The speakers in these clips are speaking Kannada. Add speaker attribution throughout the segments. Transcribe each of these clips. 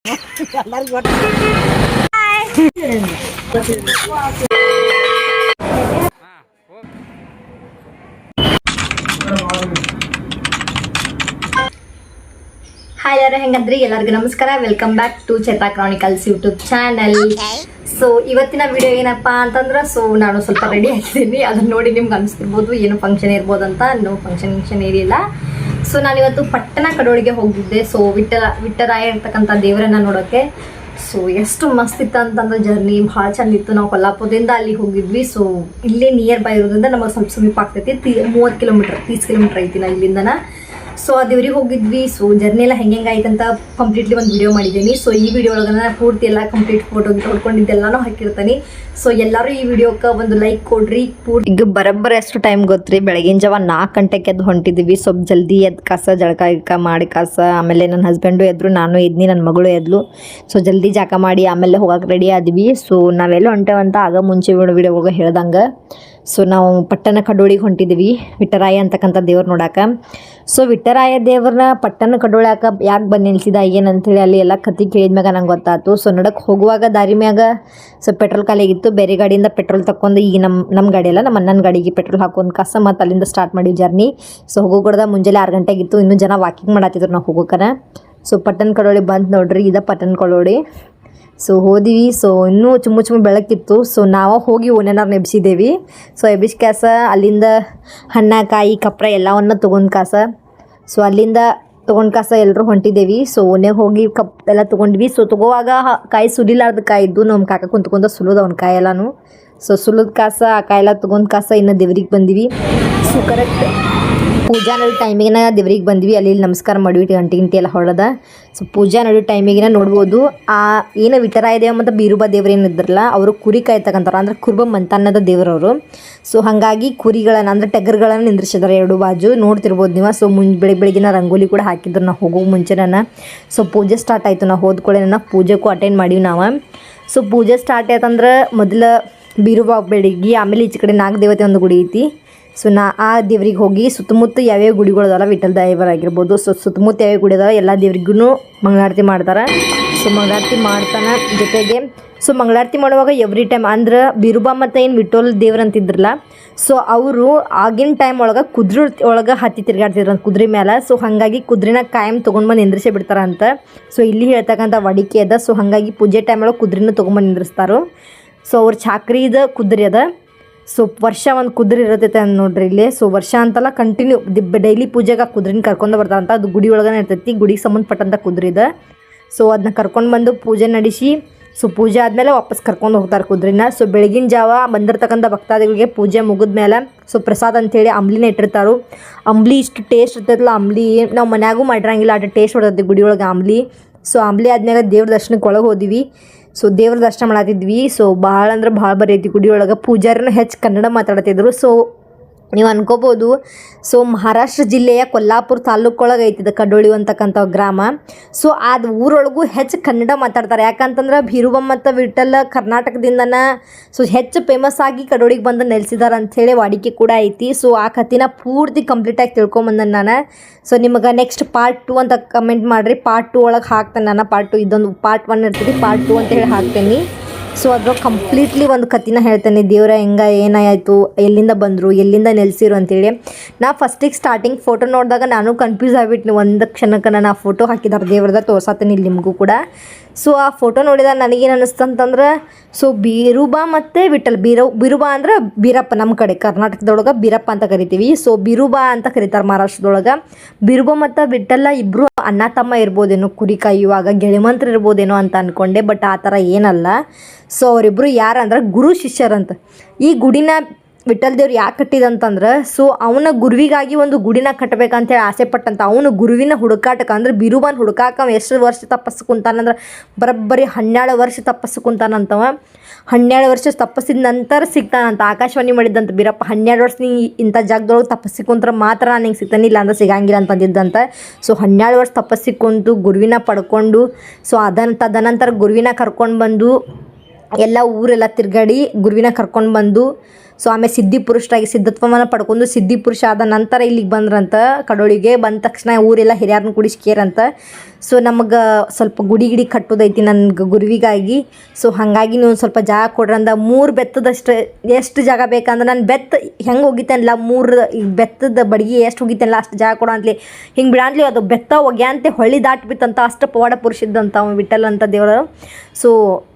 Speaker 1: ಹಾಯ್ ಯಾರು ಹೆಂಗಂದ್ರಿ ಎಲ್ಲರಿಗೂ ನಮಸ್ಕಾರ. Welcome back to Chaitra chronicles YouTube channel. So ಇವತ್ತಿನ ವಿಡಿಯೋ ಏನಪ್ಪಾ ಅಂತಂದ್ರೆ, ಸೊ ನಾನು ಸ್ವಲ್ಪ ರೆಡಿ ಆಗಿದ್ದೀನಿ. ಅದನ್ನ ನೋಡಿ ನಿಮ್ಗೆ ಅನಿಸ್ತಿರ್ಬೋದು ಏನು ಫಂಕ್ಷನ್ ಇರ್ಬೋದು ಅಂತ. ನೋ ಫಂಕ್ಷನ್ ಏನಿಲ್ಲ. ಸೊ ನಾನಿವತ್ತು ಪಟ್ಟಣ ಕಡೋಳಿಗೆ ಹೋಗಿದ್ದೆ. ಸೊ ವಿಠರಾಯ ಇರ್ತಕ್ಕಂಥ ದೇವರನ್ನ ನೋಡೋಕ್ಕೆ. ಸೊ ಎಷ್ಟು ಮಸ್ತ್ ಇತ್ತು ಅಂತಂದ್ರೆ ಜರ್ನಿ ಭಾಳ ಚಂದ ಇತ್ತು. ನಾವು ಕೊಲ್ಲಾಪುರದಿಂದ ಅಲ್ಲಿಗೆ ಹೋಗಿದ್ವಿ. ಸೊ ಇಲ್ಲೇ ನಿಯರ್ ಬೈ ಇರೋದ್ರಿಂದ ನಮಗೆ ಸ್ವಲ್ಪ ಸಮೀಪ ಆಗ್ತೈತಿ. 30 ಕಿಲೋಮೀಟರ್ 30 ಕಿಲೋಮೀಟರ್ ಐತಿ ನಾ ಇಲ್ಲಿಂದನ. ಸೊ ಆ ದೇವ್ರಿಗೆ ಹೋಗಿದ್ವಿ. ಸೊ ಜರ್ನಿ ಎಲ್ಲ ಹೆಂಗಾಯ್ತಂತ ಕಂಪ್ಲೀಟ್ಲಿ ಒಂದು ವಿಡಿಯೋ ಮಾಡಿದ್ದೀನಿ. ಸೊ ಈ ವಿಡಿಯೋ ಒಳಗೆ ಪೂರ್ತಿ ಎಲ್ಲ ಕಂಪ್ಲೀಟ್ ಫೋಟೋ ಹೊಡ್ಕೊಂಡಿದ್ದೆಲ್ಲನೂ ಹಾಕಿರ್ತೀನಿ. ಸೊ ಎಲ್ಲರೂ ಈ ವಿಡಿಯೋಕ್ಕೆ ಒಂದು ಲೈಕ್ ಕೊಡ್ರಿ. ಈಗ ಬರೋಬ್ಬರ ಎಷ್ಟು ಟೈಮ್ ಗೊತ್ತ್ರಿ, ಬೆಳಗಿನ ಜಾವ 4 ಗಂಟೆಗೆ ಎದ್ದು ಹೊಂಟಿದ್ದೀವಿ. ಸ್ವಲ್ಪ ಜಲ್ದಿ ಎದ್ದು ಕಸ ಜಳಕ ಮಾಡಿ ಕಸ, ಆಮೇಲೆ ನನ್ನ ಹಸ್ಬೆಂಡು ಎದ್ರು, ನಾನು ಎದ್ನಿ, ನನ್ನ ಮಗಳು ಎದ್ಲು. ಸೊ ಜಲ್ದಿ ಜಾಕ ಮಾಡಿ ಆಮೇಲೆ ಹೋಗಕ್ಕೆ ರೆಡಿ ಆದ್ವಿ. ಸೊ ನಾವೆಲ್ಲ ಹೊಂಟೇವಂತ ಆಗ ಮುಂಚೆ ವಿಡಿಯೋ ಒಳಗೆ ಹೇಳ್ದಂಗೆ ಸೊ ನಾವು ಪಟ್ಟಣ ಕಡೋಳಿಗೆ ಹೊಂಟಿದ್ದೀವಿ ವಿಠರಾಯ ಅಂತಕ್ಕಂಥ ದೇವ್ರು ನೋಡಕ್ಕೆ. ಸೊ ವಿಠರಾಯ ದೇವ್ರನ್ನ ಪಟ್ಟಣ ಕಡೋಳ್ಯಾಕ ಯಾಕೆ ಬಂದು ನಿಲ್ಸಿದ ಏನಂತೇಳಿ ಅಲ್ಲಿ ಎಲ್ಲ ಕತ್ತಿ ಕೇಳಿದ್ಮ್ಯಾಗ ನಂಗೆ ಗೊತ್ತಾಯ್ತು. ಸೊ ನಡಕ್ಕೆ ಹೋಗುವಾಗ ದಾರಿ ಮ್ಯಾಗ ಸೊ ಪೆಟ್ರೋಲ್ ಖಾಲಿಯಾಗಿತ್ತು. ಬೇರೆ ಗಾಡಿಯಿಂದ ಪೆಟ್ರೋಲ್ ತಕೊಂಡು ಈಗ ನಮ್ಮ ಗಾಡಿ ಅಲ್ಲ, ನಮ್ಮ ಅಣ್ಣನ ಗಾಡಿಗೆ ಪೆಟ್ರೋಲ್ ಹಾಕೊಂಡು ಕಸ ಮತ್ತು ಅಲ್ಲಿಂದ ಸ್ಟಾರ್ಟ್ ಮಾಡಿವಿ ಜರ್ನಿ. ಸೊ ಹೋಗೋಗಡ್ದ ಮುಂಜಾನೆ 6 ಗಂಟೆಗಿತ್ತು. ಇನ್ನೂ ಜನ ವಾಕಿಂಗ್ ಮಾಡತ್ತಿದ್ರು ನಾವು ಹೋಗೋಕನ. ಸೊ ಪಟ್ಟಣ ಕಡೋಳಿ ಬಂತು ನೋಡ್ರಿ, ಇದ ಪಟ್ಟಣ ಕಡೋಳಿ. ಸೊ ಹೋದಿವಿ. ಸೊ ಇನ್ನೂ ಚುಮ್ಮು ಬೆಳಕಿತ್ತು. ಸೊ ನಾವು ಹೋಗಿ ಓನೇನಾರು ನೆಬ್ಸಿದ್ದೇವೆ. ಸೊ ಎಬ್ಬಿಸ್ ಕಾಸ ಅಲ್ಲಿಂದ ಹಣ್ಣ ಕಾಯಿ ಕಪ್ರ ಎಲ್ಲವನ್ನ ತೊಗೊಂಡು ಕಾಸ. ಸೊ ಅಲ್ಲಿಂದ ತೊಗೊಂಡು ಕಾಸ ಎಲ್ಲರೂ ಹೊಂಟಿದ್ದೇವೆ. ಸೊ ಓನ್ಯಾಗ ಹೋಗಿ ಕಪ್ ಎಲ್ಲ ತೊಗೊಂಡ್ವಿ. ಸೊ ತೊಗೋವಾಗ ಕಾಯಿ ಸುಲಿಲಾರ್ದ ಕಾಯಿ ಇದ್ದು ನಮ್ಮ ಕಾಕ ಕುಂತ್ಕೊಂಡು ಸುಲಿದ ಅವ್ನ ಕಾಯಿ ಎಲ್ಲನೂ. ಸೊ ಸುಲಿದ ಕಾಸ ಆ ಕಾಯಿ ಎಲ್ಲ ತೊಗೊಂಡು ಕಾಸ ಇನ್ನು ದೇವ್ರಿಗೆ ಬಂದಿವಿ. ಸೊ ಕರೆಕ್ಟ್ ಪೂಜಾ ನಡು ಟೈಮಿಗೆ ದೇವ್ರಿಗೆ ಬಂದ್ವಿ. ಅಲ್ಲಿ ನಮಸ್ಕಾರ ಮಾಡಿವಿ, ಗಂಟೆ ಎಲ್ಲ ಹೊಡೆದ. ಸೊ ಪೂಜಾ ನಡು ಟೈಮಿಗೆ ನೋಡ್ಬೋದು ಆ ಏನು ವಿಠರಾಯ ದೇವ ಮತ್ತು ಬೀರುಬಾ ದೇವ್ರು ಏನಿದ್ರಲ್ಲ ಅವರು ಕುರಿ ಕಾಯ್ತಕ್ಕಂಥವ್ರು, ಅಂದ್ರೆ ಕುರುಬ ಮಂತನ್ನದ ದೇವ್ರವರು. ಸೊ ಹಾಗಾಗಿ ಕುರಿಗಳನ್ನು ಅಂದರೆ ಟಗರ್ಗಳನ್ನು ನಿಂದ್ರಿಸಿದಾರೆ 2 ಬಾಜು ನೋಡ್ತಿರ್ಬೋದು ನೀವು. ಸೊ ಬೆಳಗ್ಗಿನ ರಂಗೋಲಿ ಕೂಡ ಹಾಕಿದ್ರು ನಾವು ಹೋಗೋ ಮುಂಚೆನ. ಸೊ ಪೂಜೆ ಸ್ಟಾರ್ಟ್ ಆಯಿತು. ನಾವು ಹೋದ್ಕೊಳ್ಳೆ ಪೂಜೆಗೂ ಅಟೆಂಡ್ ಮಾಡೀವಿ ನಾವು. ಸೊ ಪೂಜೆ ಸ್ಟಾರ್ಟ್ ಆಯ್ತಂದ್ರೆ ಮೊದಲು ಬೀರುಬಾ ಬೆಳಿಗ್ಗೆ, ಆಮೇಲೆ ಈಚೆ ಕಡೆ 4 ದೇವತೆ ಒಂದು ಗುಡಿ ಐತಿ. ಸೊ ಆ ದೇವ್ರಿಗೆ ಹೋಗಿ ಸುತ್ತಮುತ್ತ ಯಾವ್ಯಾವ ಗುಡಿಗಳದಾವಲ್ಲ, ವಿಠಲ್ ದೇವರಾಗಿರ್ಬೋದು. ಸೊ ಸುತ್ತಮುತ್ತ ಯಾವ್ಯಾವ ಗುಡಿ ಅದಾವ ಎಲ್ಲ ದೇವ್ರಿಗೂ ಮಂಗಳಾರತಿ ಮಾಡ್ತಾರೆ. ಸೊ ಮಂಗಳಾರತಿ ಮಾಡ್ತಾನೆ ಜೊತೆಗೆ. ಸೊ ಮಂಗಳಾರತಿ ಮಾಡುವಾಗ ಎವ್ರಿ ಟೈಮ್ ಅಂದ್ರೆ ಬೀರುಬಾ ಮತ್ತು ಏನು ವಿಠೋಲ್ ದೇವ್ರು ಅಂತಿದ್ರಲ್ಲ, ಸೊ ಅವರು ಆಗಿನ ಟೈಮ್ ಒಳಗೆ ಕುದುರೆ ಒಳಗೆ ಹತ್ತಿ ತಿರ್ಗಾಡ್ತಿದ್ರು ಕುದುರೆ ಮೇಲೆ. ಸೊ ಹಾಗಾಗಿ ಕುದುರೆನ ಕಾಯಂ ತೊಗೊಂಡ್ಬಂದು ನಿಂದ್ರಿಸೇ ಬಿಡ್ತಾರಂತ. ಸೊ ಇಲ್ಲಿ ಹೇಳ್ತಕ್ಕಂಥ ವಾಡಿಕೆ ಅದ. ಸೊ ಹಾಗಾಗಿ ಪೂಜೆ ಟೈಮ್ ಒಳಗೆ ಕುದುರೆನ ತೊಗೊಂಬಂದು ನಿಂದ್ರಿಸ್ತಾರೋ. ಸೊ ಅವ್ರ ಚಾಕ್ರಿದ ಕುದುರೆ ಅದ. ಸೊ ವರ್ಷ ಒಂದು ಕುದುರೆ ಇರತೈತೆ ನೋಡ್ರಿ ಇಲ್ಲಿ. ಸೊ ವರ್ಷ ಅಂತಲ್ಲ, ಕಂಟಿನ್ಯೂ ಡೈಲಿ ಪೂಜೆಗೆ ಕುದುರೆನ ಕರ್ಕೊಂಡು ಬರ್ತಾರಂತ. ಅದು ಗುಡಿ ಒಳಗನೆ ಇರ್ತೈತಿ, ಗುಡಿಗೆ ಸಂಬಂಧಪಟ್ಟಂಥ ಕುದುರೆ ಇದೆ. ಸೊ ಅದನ್ನ ಕರ್ಕೊಂಡು ಬಂದು ಪೂಜೆ ನಡೆಸಿ, ಸೊ ಪೂಜೆ ಆದಮೇಲೆ ವಾಪಸ್ ಕರ್ಕೊಂಡು ಹೋಗ್ತಾರೆ ಕುದುರೆನ. ಸೊ ಬೆಳಗಿನ ಜಾವ ಬಂದಿರ್ತಕ್ಕಂಥ ಭಕ್ತಾದಿಗಳಿಗೆ ಪೂಜೆ ಮುಗಿದ್ಮೇಲೆ ಸೊ ಪ್ರಸಾದ ಅಂಥೇಳಿ ಅಂಬ್ಲಿನ ಇಟ್ಟಿರ್ತಾರೋ. ಅಂಬ್ಲಿ ಇಷ್ಟು ಟೇಸ್ಟ್ ಇರ್ತೈತಲ್ಲ, ಅಂಬ್ಲಿ ನಾವು ಮನ್ಯಾಗೂ ಮಾಡಿರಂಗಿಲ್ಲ, ಅಷ್ಟು ಟೇಸ್ಟ್ ಹೊಡ್ತೈತಿ ಗುಡಿ ಒಳಗೆ ಅಂಬ್ಲಿ. ಸೊ ಅಂಬ್ಲಿ ಆದ್ಮೇಲೆ ದೇವ್ರ ದರ್ಶನಕ್ಕೆ ಒಳಗೆ ಹೋದಿವಿ. ಸೊ ದೇವ್ರ ದರ್ಶನ ಮಾಡತ್ತಿದ್ವಿ. ಸೊ ಭಾಳ ಅಂದ್ರೆ ಭಾಳ ಬರೀ ಐತಿ ಗುಡಿ ಒಳಗೆ. ಪೂಜಾರಿನ ಹೆಚ್ಚು ಕನ್ನಡ ಮಾತಾಡ್ತಿದ್ರು. ಸೊ ನೀವು ಅನ್ಕೋಬೋದು, ಸೊ ಮಹಾರಾಷ್ಟ್ರ ಜಿಲ್ಲೆಯ ಕೊಲ್ಲಾಪುರ ತಾಲೂಕೊಳಗೆ ಐತಿದೆ ಕಡೋಳಿ ಅಂತಕ್ಕಂಥ ಗ್ರಾಮ. ಸೊ ಅದು ಊರೊಳಗೂ ಹೆಚ್ಚು ಕನ್ನಡ ಮಾತಾಡ್ತಾರೆ. ಯಾಕಂತಂದ್ರೆ ಬೀರುಬಾ ಮತ್ತು ವಿಠಲ್ ಕರ್ನಾಟಕದಿಂದನ ಸೊ ಹೆಚ್ಚು ಫೇಮಸ್ ಆಗಿ ಕಡೋಳಿಗೆ ಬಂದು ನೆಲೆಸಿದಾರೆ ಅಂಥೇಳಿ ವಾಡಿಕೆ ಕೂಡ ಐತಿ. ಸೊ ಆ ಕಥೆನ ಪೂರ್ತಿ ಕಂಪ್ಲೀಟಾಗಿ ತಿಳ್ಕೊಂಬಂದೆ ನಾನು. ಸೊ ನಿಮಗೆ ನೆಕ್ಸ್ಟ್ ಪಾರ್ಟ್ 2 ಅಂತ ಕಮೆಂಟ್ ಮಾಡಿರಿ. ಪಾರ್ಟ್ 2 ಒಳಗೆ ಹಾಕ್ತೇನೆ ನಾನು. ಪಾರ್ಟ್ 2 ಇದೊಂದು ಪಾರ್ಟ್ 1 ಇರ್ತದೆ, ಪಾರ್ಟ್ 2 ಅಂತೇಳಿ ಹಾಕ್ತೇನೆ. ಸೊ ಅದ್ರೊಳಗೆ ಕಂಪ್ಲೀಟ್ಲಿ ಒಂದು ಕಥೆನ ಹೇಳ್ತೇನೆ. ದೇವ್ರ ಏನಾಯಿತು, ಎಲ್ಲಿಂದ ಬಂದರು, ಎಲ್ಲಿಂದ ನೆಲೆಸಿರು ಅಂತೇಳಿ. ನಾ ಫಸ್ಟಿಗೆ ಸ್ಟಾರ್ಟಿಂಗ್ ಫೋಟೋ ನೋಡಿದಾಗ ನಾನು ಕನ್ಫ್ಯೂಸ್ ಆಗಿಬಿಟ್ಟು ಒಂದು ಕ್ಷಣಕ್ಕೆ ನಾನು ಆ ಫೋಟೋ ಹಾಕಿದ್ದಾರೆ ದೇವ್ರದ ತೋರ್ಸತ್ತೀನಿ ಇಲ್ಲಿ ನಿಮಗೂ ಕೂಡ. ಸೊ ಆ ಫೋಟೋ ನೋಡಿದಾಗ ನನಗೇನು ಅನ್ನಿಸ್ತಂತಂದ್ರೆ, ಸೊ ಬೀರುಬಾ ಮತ್ತು ವಿಠಲ್. ಬೀರುಬಾ ಅಂದ್ರೆ ಬೀರಪ್ಪ, ನಮ್ಮ ಕಡೆ ಕರ್ನಾಟಕದೊಳಗೆ ಬೀರಪ್ಪ ಅಂತ ಕರಿತೀವಿ. ಸೊ ಬೀರುಬಾ ಅಂತ ಕರೀತಾರೆ ಮಹಾರಾಷ್ಟ್ರದೊಳಗೆ. ಬೀರುಬಾ ಮತ್ತು ವಿಠಲ್ಲ ಇಬ್ಬರು ಅಣ್ಣ ತಮ್ಮ ಇರ್ಬೋದೇನೋ, ಕುರಿ ಕಾಯುವಾಗ ಗೆಳೆಮಂತ್ರ ಇರ್ಬೋದೇನೋ ಅಂತ ಅಂದ್ಕೊಂಡೆ. ಬಟ್ ಆ ಥರ ಏನಲ್ಲ. ಸೊ ಅವರಿಬ್ಬರು ಯಾರಂದ್ರೆ ಗುರು ಶಿಷ್ಯರಂತ. ಈ ಗುಡಿನ ವಿಠಲ್ ದೇವ್ರು ಯಾಕೆ ಕಟ್ಟಿದಂತಂದ್ರೆ, ಸೊ ಅವನ ಗುರುವಿಗಾಗಿ ಒಂದು ಗುಡಿನ ಕಟ್ಟಬೇಕಂತೇಳಿ ಆಸೆ ಪಟ್ಟಂತ. ಅವನು ಗುರುವಿನ ಹುಡುಕಾಟಕ್ಕೆ ಅಂದ್ರೆ ಬೀರುಬಾನ್ ಹುಡುಕಾಕ ಎಷ್ಟು ವರ್ಷ ತಪಸ್ಸು ಕುಂತಾನಂದ್ರೆ ಬರೋಬ್ಬರಿ 12 ವರ್ಷ ತಪಸ್ಸು ಕುಂತಾನಂತವ. 12 ವರ್ಷ ತಪಸ್ಸಿದ ನಂತರ ಸಿಗ್ತಾನಂತ. ಆಕಾಶವಾಣಿ ಮಾಡಿದ್ದಂತ ಬೀರಪ್ಪ, 12 ವರ್ಷ ನೀ ಇಂಥ ಜಾಗದೊಳಗೆ ತಪಸ್ಸಿ ಕುಂತ್ರೆ ಮಾತ್ರ ನಾನು ಹಿಂಗೆ ಸಿಗ್ತಾನೆ, ಇಲ್ಲ ಅಂದ್ರೆ ಸಿಗಂಗಿಲ್ಲ ಅಂತಂದಿದ್ದಂತ. ಸೊ 12 ವರ್ಷ ತಪಸ್ಸಿ ಕುಂತು ಗುರುವಿನ ಪಡ್ಕೊಂಡು, ಸೊ ತದನಂತರ ಗುರುವಿನ ಕರ್ಕೊಂಡು ಬಂದು ಎಲ್ಲ ಊರೆಲ್ಲ ತಿರುಗಾಡಿ ಗುರುವಿನ ಕರ್ಕೊಂಡು ಬಂದು, ಸೊ ಆಮೇಲೆ ಸಿದ್ಧಿಪುರುಷರಾಗಿ ಸಿದ್ಧತ್ವವನ್ನು ಪಡ್ಕೊಂಡು ಸಿದ್ಧಿಪುರುಷ ಆದ ನಂತರ ಇಲ್ಲಿಗೆ ಬಂದ್ರಂತ. ಕಡೋಳಿಗೆ ಬಂದ ತಕ್ಷಣ ಊರೆಲ್ಲ ಹಿರಿಯರನ್ನ ಕೂಡಿಸ್ಕೇರಂತ. ಸೊ ನಮಗೆ ಸ್ವಲ್ಪ ಗುಡಿ ಕಟ್ಟೋದೈತಿ ನನ್ನ ಗುರುವಿಗಾಗಿ. ಸೊ ಹಾಗಾಗಿ ನೀವು ಸ್ವಲ್ಪ ಜಾಗ ಕೊಡ್ರಿ ಅಂದ 3 ಬೆತ್ತದಷ್ಟು ಎಷ್ಟು ಜಾಗ ಬೇಕಂದ್ರೆ ನಾನು ಬೆತ್ತ ಹೆಂಗೆ ಹೋಗಿತ್ತೇನಲ್ಲ 3 ಬೆತ್ತದ ಬಡ್ಗಿ ಎಷ್ಟು ಹೋಗಿತ್ತೇನಲ್ಲ ಅಷ್ಟು ಜಾಗ ಕೊಡೋ ಅಂತಲಿ ಹಿಂಗೆ ಬಿಡಾನ್ಲಿ ಅದು ಬೆತ್ತ ಒಗ್ಯಾಂತೆ ಹೊಳ್ಳಿ ದಾಟ್ಬಿತ್ತಂತ ಅಷ್ಟು ಪವಾಡ ಪುರುಷಿದ್ದಂತ ಅವ ವಿಠಲ್ ಅಂತ ದೇವರು. ಸೊ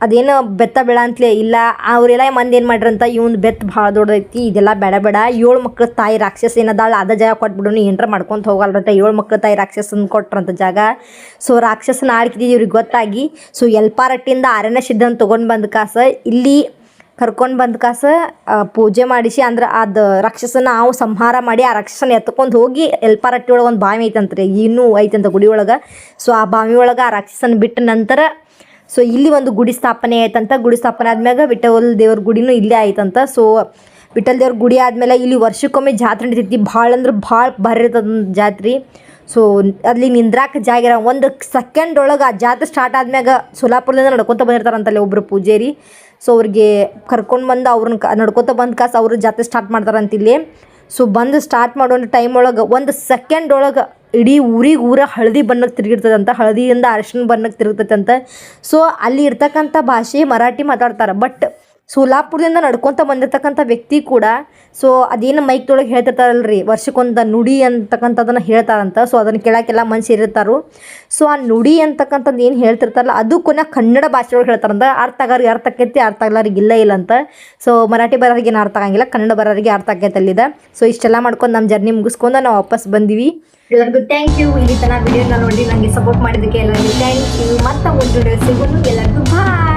Speaker 1: ಅದೇನು ಬೆತ್ತ ಬೇಡ ಅಂತಲೇ ಇಲ್ಲ, ಅವರೆಲ್ಲ ಮಂದಿ ಏನು ಮಾಡ್ರಂತ ಇವ್ನು ಬೆತ್ತ ಭಾಳ ದೊಡ್ಡದೈತಿ ಇದೆಲ್ಲ ಬೇಡ 7 ಮಕ್ಳ ತಾಯಿ ರಾಕ್ಷಸ ಏನದಾಳ ಅದ ಜಾಗ ಕೊಟ್ಬಿಡೋನು ಏನರ ಮಾಡ್ಕೊತ ಹೋಗಲ್ರಂತ. 7 ಮಕ್ಳ ತಾಯಿ ರಾಕ್ಷಸನ ಕೊಟ್ರಂತ ಜಾಗ. ಸೊ ರಾಕ್ಷಸನ ಆಡ್ಕಿದ್ದು ಇವ್ರಿಗೆ ಗೊತ್ತಾಗಿ ಸೊ ಎಲ್ಪಾರಟ್ಟಿಂದ ಆರಣ್ಯ ಸಿದ್ಧನ ತೊಗೊಂಡು ಬಂದ ಕಾಸ ಇಲ್ಲಿ ಕರ್ಕೊಂಡು ಬಂದ ಕಾಸ ಪೂಜೆ ಮಾಡಿಸಿ ಅಂದ್ರೆ ಅದು ರಾಕ್ಷಸನ ನಾವು ಸಂಹಾರ ಮಾಡಿ ಆ ರಾಕ್ಷಸನ ಎತ್ಕೊಂಡು ಹೋಗಿ ಎಲ್ಪಾರಟ್ಟಿ ಒಳಗೆ ಒಂದು ಬಾವಿ ಐತಂತ್ರಿ, ಇನ್ನೂ ಐತಂತ ಗುಡಿ ಒಳಗೆ. ಸೊ ಆ ಬಾವಿ ಒಳಗೆ ಆ ರಾಕ್ಷಸನ ಬಿಟ್ಟ ನಂತರ ಸೊ ಇಲ್ಲಿ ಒಂದು ಗುಡಿ ಸ್ಥಾಪನೆ ಆಯ್ತಂತ. ಗುಡಿ ಸ್ಥಾಪನೆ ಆದ್ಮ್ಯಾಗ ವಿಠಲ್ ದೇವ್ರ ಗುಡಿನೂ ಇಲ್ಲೇ ಆಯ್ತಂತ. ಸೊ ವಿಠಲ್ ದೇವ್ರ ಗುಡಿ ಆದಮೇಲೆ ಇಲ್ಲಿ ವರ್ಷಕ್ಕೊಮ್ಮೆ ಜಾತ್ರೆ ನಡೀತೈತಿ. ಭಾಳ ಅಂದ್ರೆ ಭಾಳ ಭಾರಿ ಇರ್ತದ ಜಾತ್ರೆ. ಸೊ ಅಲ್ಲಿ ನಿಂದ್ರಾಕ ಜಾಗಿರ 1 ಸೆಕೆಂಡ್ ಒಳಗೆ ಆ ಜಾತ್ರೆ ಸ್ಟಾರ್ಟ್ ಆದ್ಮ್ಯಾಗ ಸೋಲಾಪುರದಿಂದ ನಡ್ಕೊತ ಬಂದಿರ್ತಾರಂತಲ್ಲಿ ಒಬ್ಬರು ಪೂಜಾರಿ. ಸೊ ಅವ್ರಿಗೆ ಕರ್ಕೊಂಡು ಬಂದು ಅವ್ರನ್ನ ನಡ್ಕೊತ ಬಂದ ಕಾಸು ಅವರು ಜಾತ್ರೆ ಸ್ಟಾರ್ಟ್ ಮಾಡ್ತಾರಂತಿಲ್ಲಿ. ಸೊ ಬಂದು ಸ್ಟಾರ್ಟ್ ಮಾಡೋ ಟೈಮ್ ಒಳಗೆ 1 ಸೆಕೆಂಡ್ ಒಳಗೆ ಇಡೀ ಊರ ಹಳದಿ ಬಣ್ಣಕ್ಕೆ ತಿರುಗಿರ್ತದಂತ, ಹಳದಿಯಿಂದ ಅರಿಶಿನ ಬಣ್ಣಕ್ಕೆ ತಿರುಗ್ತೈತಂತ. ಸೊ ಅಲ್ಲಿ ಇರ್ತಕ್ಕಂಥ ಭಾಷೆ ಮರಾಠಿ ಮಾತಾಡ್ತಾರೆ. ಬಟ್ ಸೋಲಾಪುರದಿಂದ ನಡ್ಕೊತ ಬಂದಿರ್ತಕ್ಕಂಥ ವ್ಯಕ್ತಿ ಕೂಡ ಸೊ ಅದೇನು ಮೈಕ್ದೊಳಗೆ ಹೇಳ್ತಿರ್ತಾರಲ್ರಿ ವರ್ಷಕ್ಕೊಂದು ನುಡಿ ಅಂತಕ್ಕಂಥದ್ದನ್ನು ಹೇಳ್ತಾರಂತ. ಸೊ ಅದನ್ನು ಕೇಳೋಕ್ಕೆಲ್ಲ ಮನುಷ್ಯ ಇರ್ತಾರೋ. ಸೊ ಆ ನುಡಿ ಅಂತಕ್ಕಂಥದ್ದು ಏನು ಹೇಳ್ತಿರ್ತಾರಲ್ಲ ಅದು ಕೊನೆ ಕನ್ನಡ ಭಾಷೆ ಒಳಗೆ ಹೇಳ್ತಾರಂತ. ಅರ್ಥ ಆಗೋರಿಗೆ ಅರ್ಥ ಆಕೈತಿ, ಅರ್ಥ ಆಗ್ಲಾರಿಗೆ ಇಲ್ಲ ಅಂತ. ಸೊ ಮರಾಠಿ ಬರೋರಿಗೆ ಏನು ಅರ್ಥ ಆಗಂಗಿಲ್ಲ, ಕನ್ನಡ ಬರೋರಿಗೆ ಅರ್ಥ ಆಕೈತೆ ಅಲ್ಲಿದೆ. ಸೊ ಇಷ್ಟೆಲ್ಲ ಮಾಡ್ಕೊಂಡು ನಮ್ಮ ಜರ್ನಿ ಮುಗಿಸ್ಕೊಂಡು ನಾವು ವಾಪಸ್ ಬಂದಿವಿ. ಎಲ್ಲರಿಗೂ ಥ್ಯಾಂಕ್ ಯು. ಇಲ್ಲಿ ತನಕ ವಿಡಿಯೋನ ನೋಡಿ ನನಗೆ ಸಪೋರ್ಟ್ ಮಾಡಿದ್ದಕ್ಕೆ ಎಲ್ಲರಿಗೂ ಥ್ಯಾಂಕ್ ಯು. ಮತ್ತೆ ಮುಂದೆ ಸಿಗೋದು. ಎಲ್ಲರಿಗೂ ಬಾಯ್.